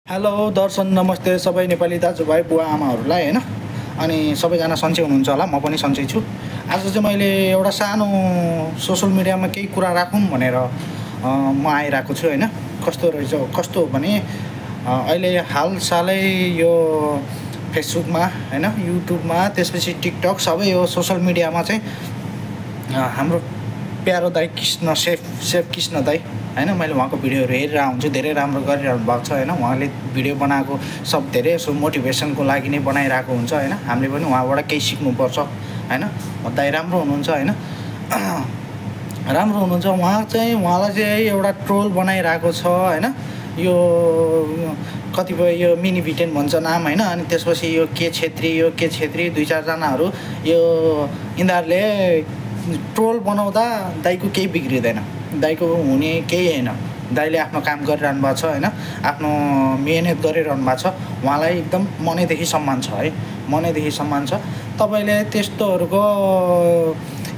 Hello दर्शन नमस्ते सबै नेपाली दाजुभाइ बुवा आमाहरूलाई हैन। अनि सबैजना सन्चै हुनुहुन्छ होला, म पनि सन्चै छु। आज चाहिँ मैले एउटा सानो सोसल मिडियामा केही कुरा राखौँ भनेर म आइरहेको छु हैन। कस्तो हो भने अहिले हालसालै यो फेसबुकमा हैन, युट्युबमा, त्यसपछि टिकटक सबै यो सोसल मिडियामा चाहिँ हाम्रो प्यारो दाइ कृष्ण सेफ कृष्ण दाइ हैन, मैले उहाँको भिडियोहरू हेरिरहेको हुन्छु। धेरै राम्रो गरिरहनु भएको छ हैन। उहाँले भिडियो बनाएको सब धेरै यसो मोटिभेसनको लागि नै बनाइरहेको हुन्छ हैन। हामीले पनि उहाँबाट केही सिक्नुपर्छ हैन। दाइ राम्रो हुनुहुन्छ हैन, राम्रो हुनुहुन्छ। उहाँलाई चाहिँ एउटा ट्रोल बनाइरहेको छ हैन। यो कतिपय यो मिनी भिटेन भन्छ नाम हैन। अनि त्यसपछि यो के छेत्री दुई चारजनाहरू यो यिनीहरूले ट्रोल बनाउँदा दाइको केही बिग्रिँदैन, दाइको हुने केही होइन। दाइले आफ्नो काम गरिरहनु भएको छ हैन, आफ्नो मेहनत गरिरहनु भएको छ। उहाँलाई एकदम मनैदेखि सम्मान छ है, मनैदेखि सम्मान छ। तपाईँले त्यस्तोहरूको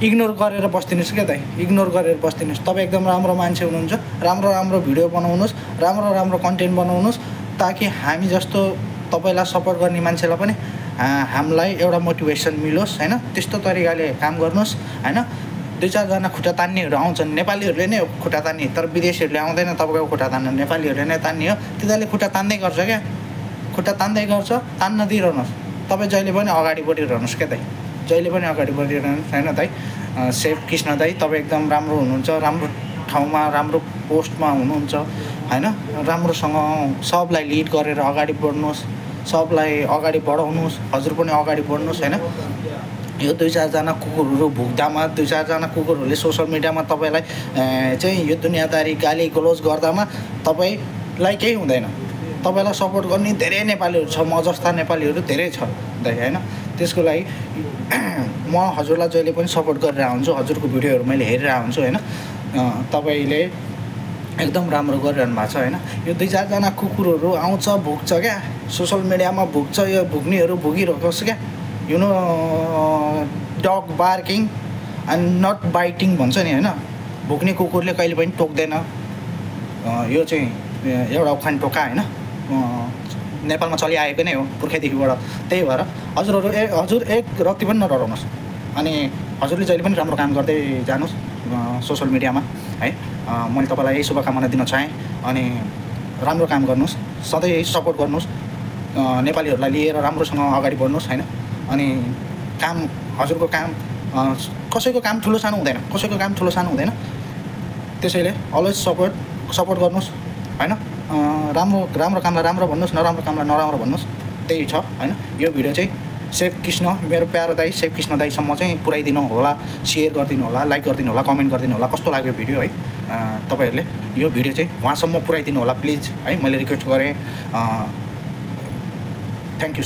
इग्नोर गरेर बस्दिनुहोस् क्या दाइ, इग्नोर गरेर बस्दिनुहोस्। तपाईँ एकदम राम्रो मान्छे हुनुहुन्छ, राम्रो भिडियो बनाउनुहोस्, राम्रो कन्टेन्ट बनाउनुहोस्, ताकि हामी जस्तो तपाईँलाई सपोर्ट गर्ने मान्छेलाई पनि हामीलाई एउटा मोटिभेसन मिलोस् हैन। त्यस्तो तरिकाले काम गर्नुहोस् हैन। दुई चारजना खुट्टा तान्नेहरू आउँछन्, नेपालीहरूले नै खुट्टा तान्ने, तर विदेशीहरूले आउँदैन तपाईँको खुट्टा तान्न, नेपालीहरूले नै तान्ने हो। तिनीहरूले खुट्टा तान्दै गर्छ क्या, खुट्टा तान्दै गर्छ, तान्न दिइरहनुहोस्। तपाईँ जहिले पनि अगाडि बढिरहनुहोस् क्या दाइ, जहिले पनि अगाडि बढिरहनुहोस् हैन दाइ। सेफ कृष्ण दाइ, तपाईँ एकदम राम्रो हुनुहुन्छ, राम्रो ठाउँमा राम्रो पोस्टमा हुनुहुन्छ हैन। राम्रोसँग सबलाई लिड गरेर अगाडि बढ्नुहोस्, सबलाई अगाडि बढाउनुहोस्, हजुर पनि अगाडि बढ्नुहोस् हैन। यो दुई चारजना कुकुरहरू भुक्दामा, दुई चारजना कुकुरहरूले सोसल मिडियामा तपाईँलाई चाहिँ यो दुनियाँदारी गाली गलोज गर्दामा तपाईँलाई केही हुँदैन। तपाईँलाई सपोर्ट गर्ने धेरै नेपालीहरू छ, म जस्ता नेपालीहरू धेरै छ दाइ हैन। त्यसको लागि म हजुरलाई जहिले पनि सपोर्ट गरिरहेको हुन्छु, हजुरको भिडियोहरू मैले हेरिरहेको हुन्छु हैन। तपाईँले एकदम राम्रो गरिरहनु भएको छ हैन। यो दुई चारजना कुकुरहरू आउँछ, भुक्छ क्या, सोसल मिडियामा भुक्छ। यो भुक्नेहरू भुगिरहेको छ क्या, you know dog barking and not biting भन्छ नि हैन। भुक्ने कुकुरले कहिले पनि टोक्दैन। यो चाहिँ एउटा उखान टोका हैन, नेपालमा चलिआएको नै हो पुर्खैदेखिबाट। त्यही भएर हजुर एक रत्ती पनि नडराउनुहोस्। अनि हजुरले जहिले पनि राम्रो काम गर्दै जानुहोस् सोसल मिडियामा है। मैले तपाईँलाई यही शुभकामना दिन चाहेँ। अनि राम्रो काम गर्नुहोस्, सधैँ सपोर्ट गर्नुहोस्, नेपालीहरूलाई लिएर राम्रोसँग अगाडि बढ्नुहोस् हैन। अनि काम, हजुरको काम, कसैको काम ठुलो सानो हुँदैन, कसैको काम ठुलो सानो हुँदैन। त्यसैले अलवेज सपोर्ट गर्नुहोस् हैन। राम्रो कामलाई राम्रो भन्नुहोस्, नराम्रो कामलाई नराम्रो भन्नुहोस्, त्यही छ हैन। यो भिडियो चाहिँ सेफ कृष्ण, मेरो प्यारो दाइ सेफ कृष्ण दाइसम्म चाहिँ पुऱ्याइदिनु होला, सेयर गरिदिनु होला, लाइक गरिदिनु होला, कमेन्ट गरिदिनु होला कस्तो लाग्यो भिडियो है। तपाईँहरूले यो भिडियो चाहिँ उहाँसम्म पुऱ्याइदिनु होला प्लिज है, मैले रिक्वेस्ट गरेँ। Thank you.